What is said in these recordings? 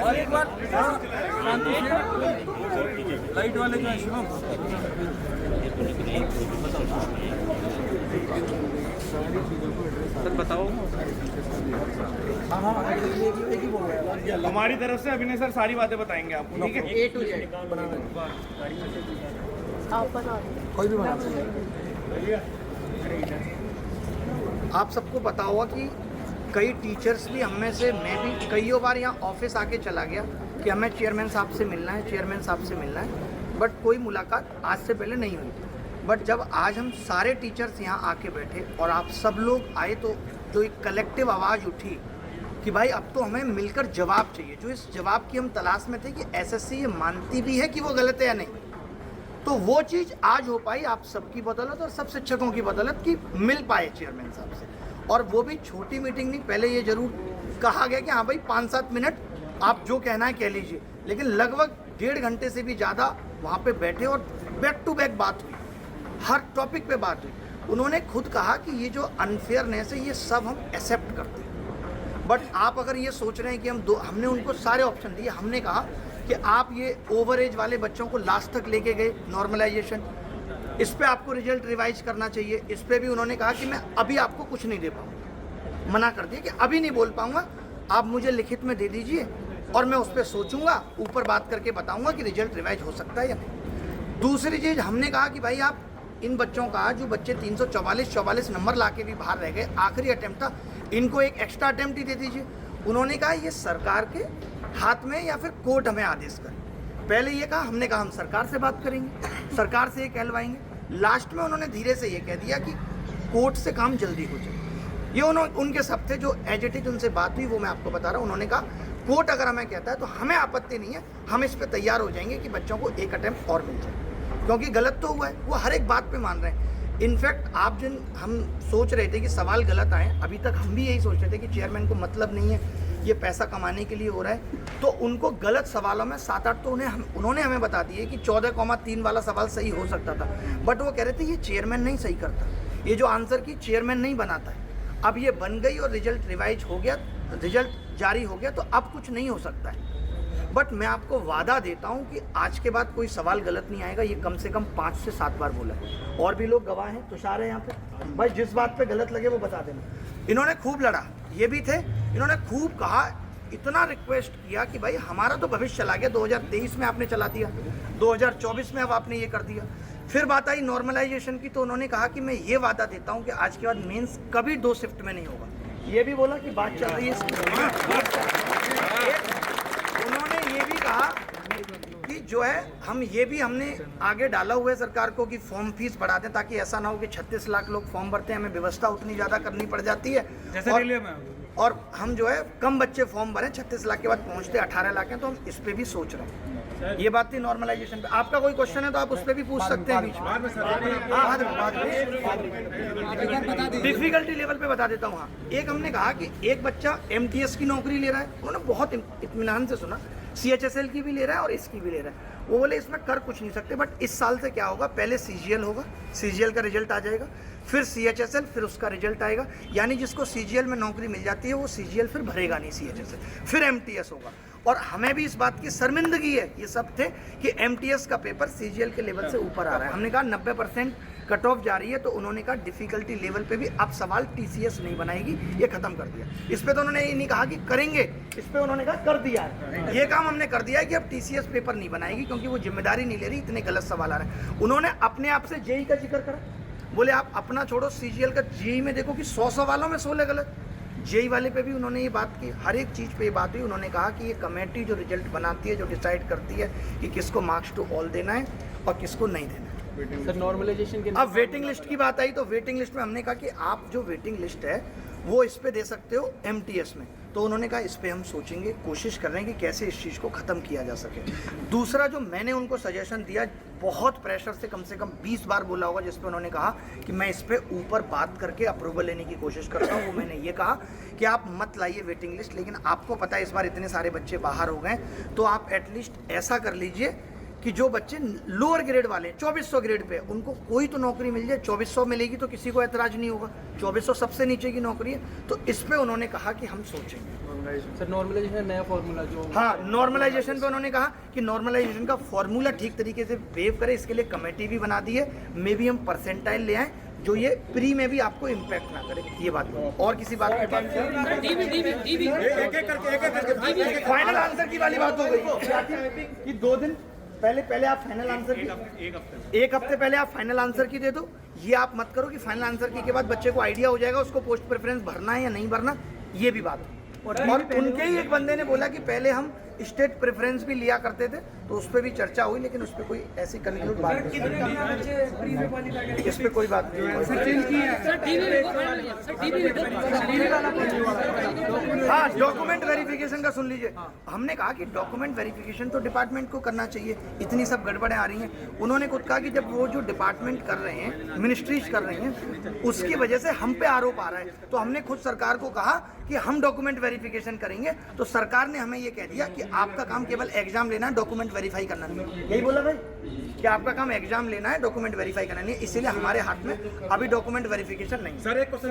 और एक बार शांति से लाइट वाले जो है शिवम सर बताओ। हमारी तरफ से अभिनय सर सारी बातें बताएंगे आपको, ठीक है? A to Z आप बना कोई भी बना सकते। आप सबको पता होगा कि कई टीचर्स भी हम में से, मैं भी कई बार यहाँ ऑफिस आके चला गया कि हमें चेयरमैन साहब से मिलना है, चेयरमैन साहब से मिलना है, बट कोई मुलाकात आज से पहले नहीं हुई। बट जब आज हम सारे टीचर्स यहाँ आके बैठे और आप सब लोग आए तो जो एक कलेक्टिव आवाज़ उठी कि भाई अब तो हमें मिलकर जवाब चाहिए, जो इस जवाब की हम तलाश में थे कि एसएससी ये मानती भी है कि वो गलत है या नहीं, तो वो चीज़ आज हो पाई आप सबकी बदौलत और सब शिक्षकों की बदौलत कि मिल पाए चेयरमैन साहब से। और वो भी छोटी मीटिंग नहीं, पहले ये जरूर कहा गया कि हाँ भाई 5-7 मिनट आप जो कहना है कह लीजिए, लेकिन लगभग 1.5 घंटे से भी ज़्यादा वहाँ पे बैठे और बैक टू बैक बात हुई, हर टॉपिक पे बात हुई। उन्होंने खुद कहा कि ये जो अनफेयरनेस है ये सब हम एक्सेप्ट करते हैं, बट आप अगर ये सोच रहे हैं कि हमने उनको सारे ऑप्शन दिए, हमने कहा कि आप ये ओवर एज वाले बच्चों को लास्ट तक लेके गए नॉर्मलाइजेशन, इस पे आपको रिजल्ट रिवाइज करना चाहिए, इस पे भी उन्होंने कहा कि मैं अभी आपको कुछ नहीं दे पाऊँगा, मना कर दिया कि अभी नहीं बोल पाऊँगा, आप मुझे लिखित में दे दीजिए और मैं उस पर सोचूंगा, ऊपर बात करके बताऊँगा कि रिजल्ट रिवाइज हो सकता है या नहीं। दूसरी चीज़ हमने कहा कि भाई आप इन बच्चों का, जो बच्चे 344 नंबर ला के भी बाहर रह गए, आखिरी अटैम्प्ट था, इनको एक एक्स्ट्रा अटैम्प्ट ही दे दीजिए। उन्होंने कहा ये सरकार के हाथ में या फिर कोर्ट हमें आदेश करे। पहले ये कहा, हमने कहा हम सरकार से बात करेंगे, सरकार से ये कहलवाएंगे। लास्ट में उन्होंने धीरे से ये कह दिया कि कोर्ट से काम जल्दी हो जाए। ये उनके सब थे, जो एज इट इज उनसे बात हुई वो मैं आपको बता रहा हूँ। उन्होंने कहा कोर्ट अगर हमें कहता है तो हमें आपत्ति नहीं है, हम इस पर तैयार हो जाएंगे कि बच्चों को एक अटैम्प्ट और मिल जाए, क्योंकि गलत तो हुआ है, वो हर एक बात पे मान रहे हैं। इनफैक्ट आप जिन हम सोच रहे थे कि सवाल गलत आए, अभी तक हम भी यही सोच रहे थे कि चेयरमैन को मतलब नहीं है, ये पैसा कमाने के लिए हो रहा है, तो उनको गलत सवालों में 7-8 तो उन्होंने हमें बता दिए कि 14,3 वाला सवाल सही हो सकता था, बट वो कह रहे थे ये चेयरमैन नहीं सही करता, ये जो आंसर की चेयरमैन नहीं बनाता है। अब ये बन गई और रिजल्ट रिवाइज हो गया, रिजल्ट जारी हो गया, तो अब कुछ नहीं हो सकता है। बट मैं आपको वादा देता हूं कि आज के बाद कोई सवाल गलत नहीं आएगा। ये कम से कम 5 से 7 बार बोला है, और भी लोग गवाह हैं, तुषार है यहाँ पे, भाई जिस बात पे गलत लगे वो बता देना। इन्होंने खूब लड़ा, ये भी थे, इन्होंने खूब कहा, इतना रिक्वेस्ट किया कि भाई हमारा तो भविष्य चला गया, 2023 में आपने चला दिया, 2024 में अब आपने ये कर दिया। फिर बात आई नॉर्मलाइजेशन की, तो उन्होंने कहा कि मैं ये वादा देता हूँ कि आज के बाद मेंस कभी 2 शिफ्ट में नहीं होगा। ये भी बोला कि बात चल रही है इसकी। उन्होंने ये भी कहा कि जो है हमने आगे डाला हुआ है सरकार को कि फॉर्म फीस बढ़ा दें, ताकि ऐसा ना हो कि 36 लाख लोग फॉर्म भरते हैं, हमें व्यवस्था उतनी ज़्यादा करनी पड़ जाती है, और हम जो है कम बच्चे फॉर्म भरें, 36 लाख के बाद पहुंचते 18 लाख हैं, तो हम इस पे भी सोच रहे हैं। ये बात थी नॉर्मलाइजेशन पे। आपका कोई क्वेश्चन है तो आप उस पर भी पूछ सकते हैं बीच में। डिफिकल्टी लेवल पे बता देता हूँ। हाँ, एक हमने कहा कि एक बच्चा MTS की नौकरी ले रहा है, उन्होंने बहुत इत्मीनान से सुना, CHSL की भी ले रहा है और इसकी भी ले रहा है। वो बोले इसमें कर कुछ नहीं सकते, बट इस साल से क्या होगा, पहले CGL होगा, CGL का रिजल्ट आ जाएगा, फिर CHSL, फिर उसका रिजल्ट आएगा, यानी जिसको CGL में नौकरी मिल जाती है वो CGL फिर भरेगा नहीं, CHSL, फिर MTS होगा। और हमें भी इस बात की शर्मिंदगी है, ये सब थे, कि MTS का पेपर CGL के लेवल से ऊपर आ रहा है। हमने कहा 90% कट ऑफ जा रही है, तो उन्होंने कहा डिफिकल्टी लेवल पे भी अब सवाल TCS नहीं बनाएगी, ये खत्म कर दिया। इस पे तो उन्होंने ये नहीं कहा कि करेंगे, इस पे उन्होंने कहा कर दिया है, ये काम हमने कर दिया है कि अब TCS पेपर नहीं बनाएगी, क्योंकि वो जिम्मेदारी नहीं ले रही, इतने गलत सवाल आ रहे हैं। उन्होंने अपने आप से JEE का जिक्र करा, बोले आप अपना छोड़ो, CGL का JEE में देखो कि 100 सवालों में 16 गलत। JEE वाले पे भी उन्होंने ये बात की, हर एक चीज़ पे ये बात हुई। उन्होंने कहा कि ये कमेटी जो रिजल्ट बनाती है, जो डिसाइड करती है कि किसको मार्क्स टू ऑल देना है और किसको नहीं देना है। सर नॉर्मलाइजेशन के अब वेटिंग लिस्ट की बात आई, तो वेटिंग लिस्ट में हमने कहा कि आप जो वेटिंग लिस्ट है वो इस पे दे सकते हो MTS में, तो उन्होंने कहा इस पे हम सोचेंगे, कोशिश कर रहे हैं कि कैसे इस चीज़ को ख़त्म किया जा सके। दूसरा जो मैंने उनको सजेशन दिया, बहुत प्रेशर से कम 20 बार बोला होगा, जिस पे उन्होंने कहा कि मैं इस पे ऊपर बात करके अप्रूवल लेने की कोशिश करता हूँ, वो मैंने ये कहा कि आप मत लाइए वेटिंग लिस्ट, लेकिन आपको पता है इस बार इतने सारे बच्चे बाहर हो गए, तो आप एटलीस्ट ऐसा कर लीजिए कि जो बच्चे लोअर ग्रेड वाले 2400 ग्रेड पे उनको कोई तो नौकरी मिल जाए। 2400 मिलेगी तो किसी को एतराज नहीं होगा, 2400 सबसे नीचे की नौकरी है। तो इस पे उन्होंने कहा कि हम सोचेंगे। सर नॉर्मलाइजेशन नया फॉर्मूला जो हाँ, नॉर्मलाइजेशन पे उन्होंने कहा कि नॉर्मलाइजेशन का फॉर्मूला ठीक तरीके से वेव करे, इसके लिए कमेटी भी बना दी है। मे भी हम परसेंटाइल ले आए जो ये प्री में भी आपको इम्पैक्ट ना करे। ये बात और किसी बात की बात फाइनल आंसर की वाली बात हो गई कि 2 दिन पहले आप फाइनल आंसर की एक हफ्ते पहले आप फाइनल आंसर की दे दो। ये आप मत करो कि फाइनल आंसर की के बाद बच्चे को आइडिया हो जाएगा उसको पोस्ट प्रेफरेंस भरना है या नहीं भरना। ये भी बात है। और उनके ही एक बंदे ने बोला कि पहले हम स्टेट प्रेफरेंस भी लिया करते थे, तो उस पर भी चर्चा हुई, लेकिन उस पर कोई ऐसी कंक्लूड बात नहीं, इस पर कोई बात नहीं। हाँ, डॉक्यूमेंट वेरिफिकेशन का सुन लीजिए। हमने कहा कि डॉक्यूमेंट वेरिफिकेशन तो डिपार्टमेंट को करना चाहिए, इतनी सब गड़बड़ें आ रही हैं। उन्होंने खुद कहा कि जब वो जो डिपार्टमेंट कर रहे हैं, मिनिस्ट्रीज कर रही हैं, उसकी वजह से हम पे आरोप आ रहा है। तो हमने खुद सरकार को कहा कि हम डॉक्यूमेंट वेरिफिकेशन करेंगे, तो सरकार ने हमें ये कह दिया कि आपका काम केवल एग्जाम लेना है, डॉक्यूमेंट वेरीफाई करना नहीं। यही बोला भाई कि आपका काम एग्जाम लेना है, डॉक्यूमेंट वेरीफाई करना नहीं। इसीलिए हमारे हाथ में अभी डॉक्यूमेंट वेरिफिकेशन नहीं। सर एक क्वेश्चन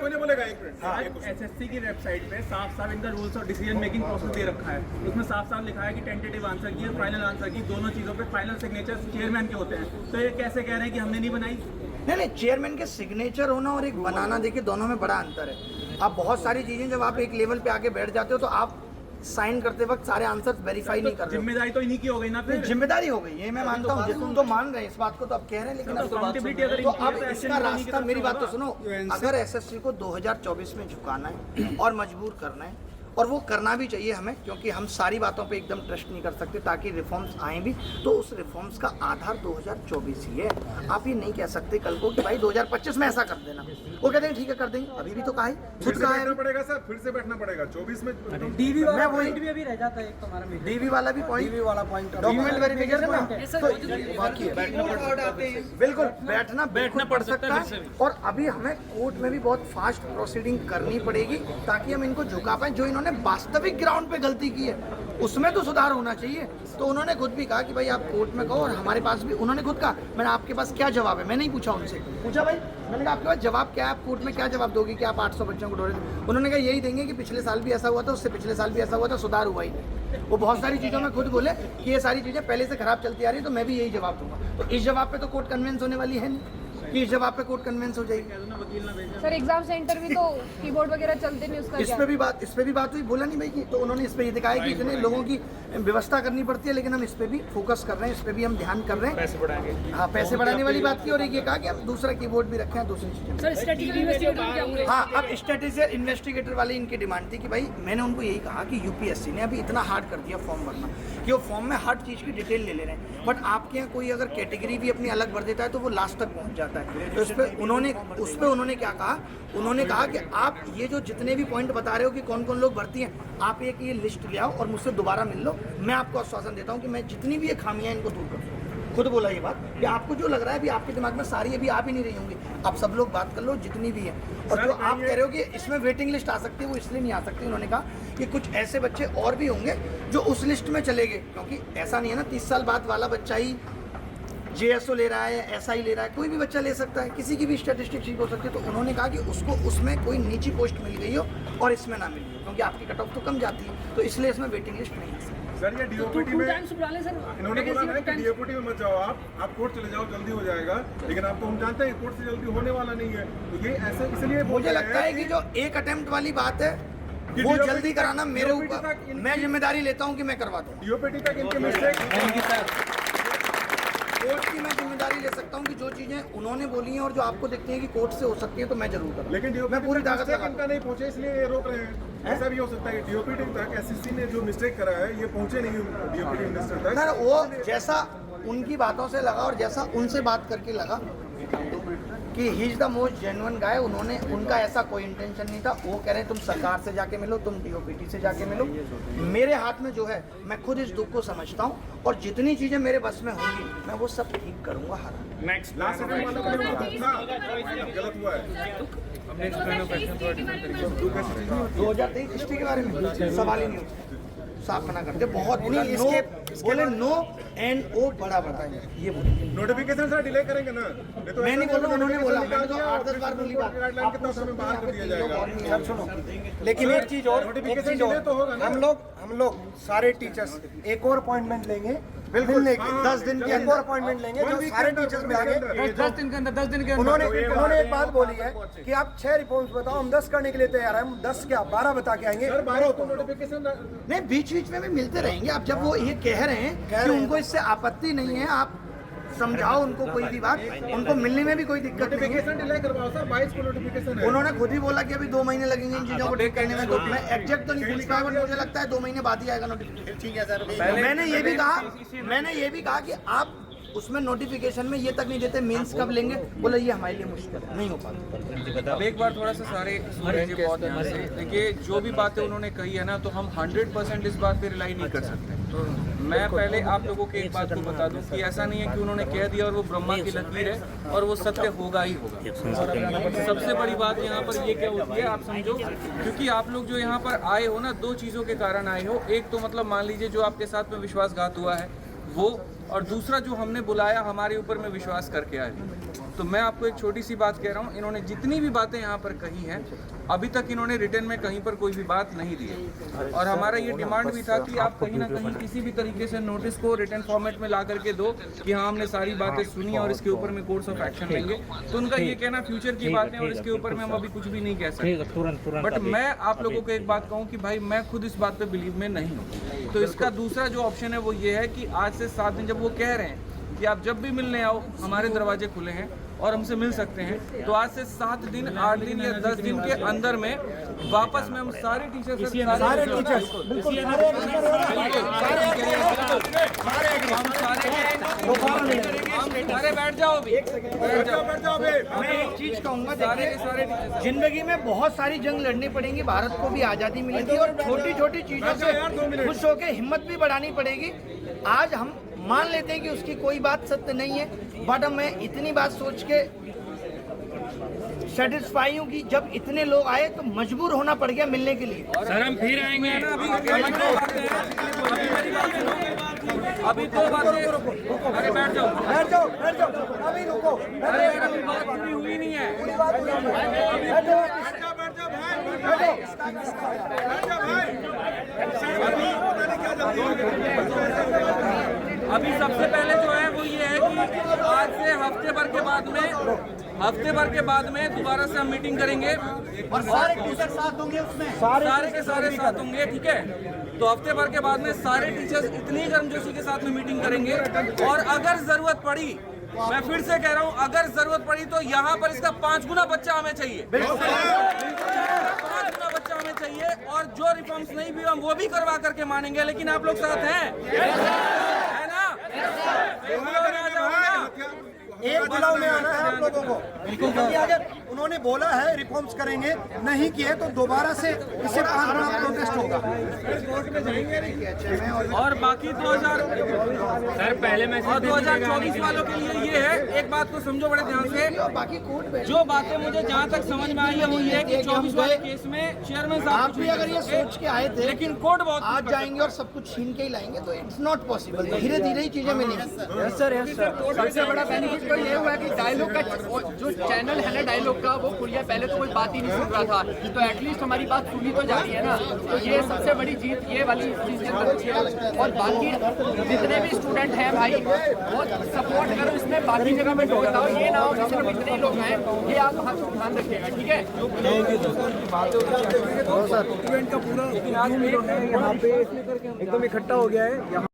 कोई नहीं बोलेगा, एक मिनट। हाँ, एसएससी की वेबसाइट पे साफ इनका रूल्स और डिसीजन मेकिंग प्रोसेस दे रखा है। उसमें साफ लिखा है कि टेंटेटिव आंसर की और फाइनल आंसर की दोनों चीजों पे फाइनल सिग्नेचर चेयरमैन के होते हैं। तो ये कैसे कह रहे हैं कि हमने नहीं बनाई? नहीं, चेयरमैन के सिग्नेचर होना और एक बनाना, देखिए दोनों में बड़ा अंतर है। आप बहुत सारी चीजें जब आप एक लेवल पे आके बैठ जाते हो तो आप साइन करते वक्त सारे आंसर वेरीफाई नहीं कर रहे हो। जिम्मेदारी तो इन्हीं की हो गई ना, फिर जिम्मेदारी हो गई, ये मैं मानता हूँ। तुम तो मान रहे हैं इस बात को, तो अब कह रहे हैं, लेकिन तो अब इसका रास्ता, मेरी बात तो सुनो, अगर एसएससी को 2024 में झुकाना है और मजबूर करना है, और वो करना भी चाहिए हमें, क्योंकि हम सारी बातों पे एकदम ट्रस्ट नहीं कर सकते, ताकि रिफॉर्म्स आए भी, तो उस रिफॉर्म्स का आधार 2024 ही है। आप ये नहीं कह सकते कल को कि भाई 2025 में ऐसा कर देना। वो कहते हैं ठीक है कर देंगे, अभी भी तो कहा है, खुद कहा है। पड़ेगा सर, फिर से बैठना पड़ेगा 24 में। डीवी वाला मैं वही पॉइंट भी अभी रह जाता है एक तुम्हारा में। डीवी वाला भी पॉइंट, डीवी वाला पॉइंट डॉक्यूमेंट वेरिफिकेशन है ना, तो बाकी है। बिल्कुल बैठना पड़ सकता है। और अभी हमें कोर्ट में भी बहुत फास्ट प्रोसीडिंग करनी पड़ेगी, ताकि हम इनको झुका पाएं। जो इन्होंने वास्तविक ग्राउंड पे गलती की है उसमें तो सुधार होना चाहिए। तो उन्होंने खुद भी कहा कि भाई आप कोर्ट में कहो, और हमारे पास भी उन्होंने खुद कहा, मैंने आपके पास क्या जवाब है, मैं नहीं पूछा उनसे, पूछा भाई मैंने कहा आपके पास जवाब क्या है, आप कोर्ट में क्या जवाब दोगे कि आप 800 बच्चों को डोरे थे? उन्होंने कहा यही देंगे कि पिछले साल भी ऐसा हुआ था, उससे पिछले साल भी ऐसा हुआ था, सुधार हुआ ही नहीं। वो बहुत सारी चीज़ों में खुद बोले कि ये सारी चीज़ें पहले से खराब चलती आ रही है, तो मैं भी यही जवाब दूंगा। तो इस जवाब पे तो कोर्ट कन्विंस होने वाली है नहीं कि इस जवाब पे कोर्ट कन्विंस हो जाएगी। सर एग्जाम सेंटर में तो कीबोर्ड वगैरह चलते नहीं, उसका इस पे भी बात हुई, बोला नहीं भाई की। तो उन्होंने इस पे ये दिखाया कि इतने लोगों की व्यवस्था करनी पड़ती है, लेकिन हम इस पे भी फोकस कर रहे हैं, इस पे भी हम ध्यान कर रहे हैं। पैसे बढ़ाएंगे। हाँ, पैसे बढ़ाने वाली बात की, और एक ये कहा कि हम दूसरा कीबोर्ड भी रखें, दूसरी चीजें। सर स्टैटिस्टिकल इन्वेस्टिगेटर क्या हुआ? हाँ, अब स्टैटिस्टिकल इन्वेस्टिगेटर वाली इनकी डिमांड थी कि भाई, मैंने उनको यही कहा कि यूपीएससी ने अभी इतना हार्ड कर दिया फॉर्म भरना कि वो फॉर्म में हर चीज़ की डिटेल ले रहे हैं। बट आपके यहाँ कोई अगर कैटेगरी भी अपनी अलग भर देता है तो वो लास्ट तक पहुँच जाता है। तो उस पर उन्होंने क्या कहा, उन्होंने कहा कि आप ये जो जितने भी पॉइंट बता रहे हो कि कौन कौन लोग भर्ती हैं, आप एक ये लिस्ट ले आओ और मुझसे दोबारा मिल लो। मैं आपको आश्वासन देता हूँ कि मैं जितनी भी ये खामियां इनको दूर करूँ। खुद बोला ये बात कि आपको जो लग रहा है अभी आपके दिमाग में सारी अभी आ भी नहीं रही होंगी, आप सब लोग बात कर लो जितनी भी है। और जो आप कह रहे हो कि इसमें वेटिंग लिस्ट आ सकती है, वो इसलिए नहीं आ सकती। उन्होंने कहा कि कुछ ऐसे बच्चे और भी होंगे जो उस लिस्ट में चले गए, क्योंकि ऐसा नहीं है ना 30 साल बाद वाला बच्चा ही जेएसओ ले रहा है, ऐसा ही ले रहा है, कोई भी बच्चा ले सकता है, किसी की भी स्टैटिस्टिक्स ठीक हो सकती है। तो उन्होंने कहा कि उसको उसमें कोई नीची पोस्ट मिल गई हो और इसमें ना मिली हो, क्योंकि आपकी कट ऑफ तो कम जाती है, तो इसलिए इसमें वेटिंग लिस्ट नहीं है। सर ये डीओपीटी में इन्होंने बोला है कि डीओपीटी में मत जाओ, आप कोर्ट चले जाओ, जल्दी हो जाएगा। लेकिन आपको हम जानते हैं कोर्ट से जल्दी होने वाला नहीं है, तो ये ऐसे इसलिए मुझे लगता है कि जो एक अटेम्प्ट वाली बात है वो जल्दी कराना मेरे ऊपर, मैं जिम्मेदारी लेता हूँ कि मैं करवा दूँ। डीओपीटी तक इनके मिस्टेक, कोर्ट की मैं जिम्मेदारी ले सकता हूँ कि जो चीजें उन्होंने बोली हैं और जो आपको दिखती हैं कि कोर्ट से हो सकती है, तो मैं जरूर करूँ। लेकिन मैं पूरी ताकत लगा इनका नहीं पहुंचे, इसलिए ये रोक रहे हैं। ऐसा भी हो सकता है डीओपीटी तक एसएससी ने जो मिस्टेक करा है ये पहुंचे नहीं डीओपीटी मिनिस्टर तक। ना, वो जैसा उनकी बातों से लगा और जैसा उनसे बात करके लगा कि he is the most genuine guy, उनका ऐसा कोई इंटेंशन नहीं था। वो कह रहे हैं तुम सरकार से जाके मिलो, तुम डीओपीटी से जाके मिलो। मेरे हाथ में जो है, मैं खुद इस दुख को समझता हूँ, और जितनी चीजें मेरे बस में होंगी मैं वो सब ठीक करूंगा। हर नेक्स्ट लास्ट गलत हुआ है 2023 हिस्ट्री के बारे में सवाल ही नहीं होता। साफ मना करते बहुत बुरा, नो बोले नो एंड ओ बड़ा बड़ा ये बोले। नोटिफिकेशन सर डिले करेंगे ना, नहीं तो मैं नहीं बोल रहा, उन्होंने बोला, मैंने तो 8-10 बार बार बोली बात। गाइडलाइन के तहत हमें बाहर कर दिया जाएगा। सर सुनो, लेकिन एक चीज और, तो होगा ना। हम लोग सारे टीचर्स एक और अपॉइंटमेंट लेंगे मिलने की, 10 दिन की एक और अपॉइंटमेंट लेंगे जो सारे टीचर्स मिलेंगे 10 दिन के अंदर 10 दिन के अंदर उन्होंने एक बात बोली है कि आप 6 रिफॉर्म्स बताओ, हम 10 करने के लिए तैयार हैं। हम 10 क्या 12 बता के आएंगे। सर 12 को नोटिफिकेशन नहीं, बीच बीच में भी मिलते रहेंगे। अब जब वो ये कह रहे हैं कि उनको इससे आपत्ति नहीं है, आप समझाओ उनको कोई भी बात, उनको मिलने में भी कोई दिक्कत नहीं है। नोटिफिकेशन डिले करवाओ सर, 22 को नोटिफिकेशन है। उन्होंने खुद ही बोला कि अभी 2 महीने लगेंगे इन चीजों को ठीक करने में, तो मैं एग्जैक्ट तो नहीं पूछ पाया, बट मुझे लगता है 2 महीने बाद ही आएगा नोटिफिकेशन। ठीक है सर, मैंने ये भी कहा कि आप उसमें नोटिफिकेशन में ये तक नहीं देते मेंस कब लेंगे, बोला ये हमारे लिए मुश्किल है, नहीं हो पाता। अब एक बार थोड़ा सा सारे सुनेंगे बहुत ध्यान से। देखिए जो भी बातें उन्होंने कही है ना, तो हम 100% इस बात पे रिलाई नहीं कर सकते। मैं पहले आप लोगों को एक बात को बता दूं कि ऐसा नहीं है कि उन्होंने कह दिया और वो ब्रह्मा की लकीर है और वो सत्य होगा ही होगा। सबसे बड़ी बात यहाँ पर ये क्या होती है आप समझो, क्योंकि आप लोग जो यहाँ पर आए हो ना, 2 चीज़ों के कारण आए हो। एक तो मतलब मान लीजिए जो आपके साथ में विश्वासघात हुआ है वो, और दूसरा जो हमने बुलाया हमारे ऊपर में विश्वास करके आए। तो मैं आपको एक छोटी सी बात कह रहा हूँ, इन्होंने जितनी भी बातें यहाँ पर कही हैं अभी तक इन्होंने रिटर्न में कहीं पर कोई भी बात नहीं दी है। और हमारा ये डिमांड भी था कि आप कहीं ना कहीं किसी भी तरीके से नोटिस को रिटर्न फॉर्मेट में ला करके दो कि हाँ हमने सारी बातें सुनी और इसके ऊपर में कोर्स ऑफ एक्शन लेंगे। तो उनका ये कहना फ्यूचर की बात है और इसके ऊपर में हम अभी कुछ भी नहीं कह सकते। बट मैं आप लोगों को एक बात कहूँ कि भाई मैं खुद इस बात पर बिलीव में नहीं हूँ। तो इसका दूसरा जो ऑप्शन है वो ये है कि आज से 7 दिन, जब वो कह रहे हैं कि आप जब भी मिलने आओ हमारे दरवाजे खुले हैं और हमसे मिल सकते हैं, तो आज से 7 दिन 8 दिन या 10 दिन के अंदर में वापस में हम सारे टीचर्स सारे बैठ जाओ अभी, बैठ जाओ। मैं एक चीज कहूंगा, देखिए जिंदगी में बहुत सारी जंग लड़नी पड़ेंगी, भारत को भी आज़ादी मिली थी और छोटी छोटी चीज़ों से खुश होकर हिम्मत भी बढ़ानी पड़ेगी। आज हम मान लेते हैं कि उसकी कोई बात सत्य नहीं है, बट मैं इतनी बात सोच के सेटिस्फाई हूँ कि जब इतने लोग आए तो मजबूर होना पड़ गया मिलने के लिए। सर हम फिर आएंगे ना, अभी 2 बातें। अरे बैठ जाओ अभी रुको, अरे अभी बात पूरी हुई नहीं है। अभी सबसे पहले जो है वो ये है कि आज से हफ्ते भर के बाद में दोबारा से हम मीटिंग करेंगे और सारे टीचर साथ होंगे उसमें, सारे के सारे साथ होंगे। ठीक है, तो हफ्ते भर के बाद में सारे टीचर्स इतनी गर्मजोशी के साथ में मीटिंग करेंगे और अगर जरूरत पड़ी, मैं फिर से कह रहा हूँ, अगर जरूरत पड़ी तो यहाँ पर इसका 5 गुना बच्चा हमें चाहिए, 5 गुना बच्चा हमें चाहिए। और जो रिफॉर्म्स नहीं भी हम वो भी करवा करके मानेंगे, लेकिन आप लोग साथ हैं, है ना? एक बुलाव में आना है आप लोगों को, क्योंकि अगर उन्होंने बोला है रिफॉर्म्स करेंगे, नहीं किए तो दोबारा से इससे प्रोटेस्ट होगा। और बाकी 2024 वालों के लिए ये है, एक बात को समझो बड़े ध्यान से, बाकी कोर्ट जो बातें मुझे जहाँ तक समझ में आई है वो ये है कि 24 वाले केस में चेयरमैन साहब आप भी अगर ये सोच के आए थे लेकिन कोर्ट बहुत आज जाएंगे और सब कुछ छीन के ही लाएंगे, तो इट्स नॉट पॉसिबल। धीरे धीरे ही चीजें मिलेंगी। सबसे बड़ा बेनिफिट तो ये हुआ कि डायलॉग का जो चैनल है ना डायलॉग का, वो पुलिया पहले तो कोई बात ही नहीं सुन रहा था, तो एटलीस्ट हमारी बात सुनी तो जा रही है ना। तो ये सबसे बड़ी जीत ये वाली चीज़ है। और बाकी जितने भी स्टूडेंट हैं भाई, वो सपोर्ट करो इसमें, बाकी जगह में ढोल दो, ये ना हो कि सिर्फ इतने ही लोग हैं, ये आप ध्यान रखिएगा। ठीक है, लेकिन आज यहाँ पे एकदम इकट्ठा हो गया है।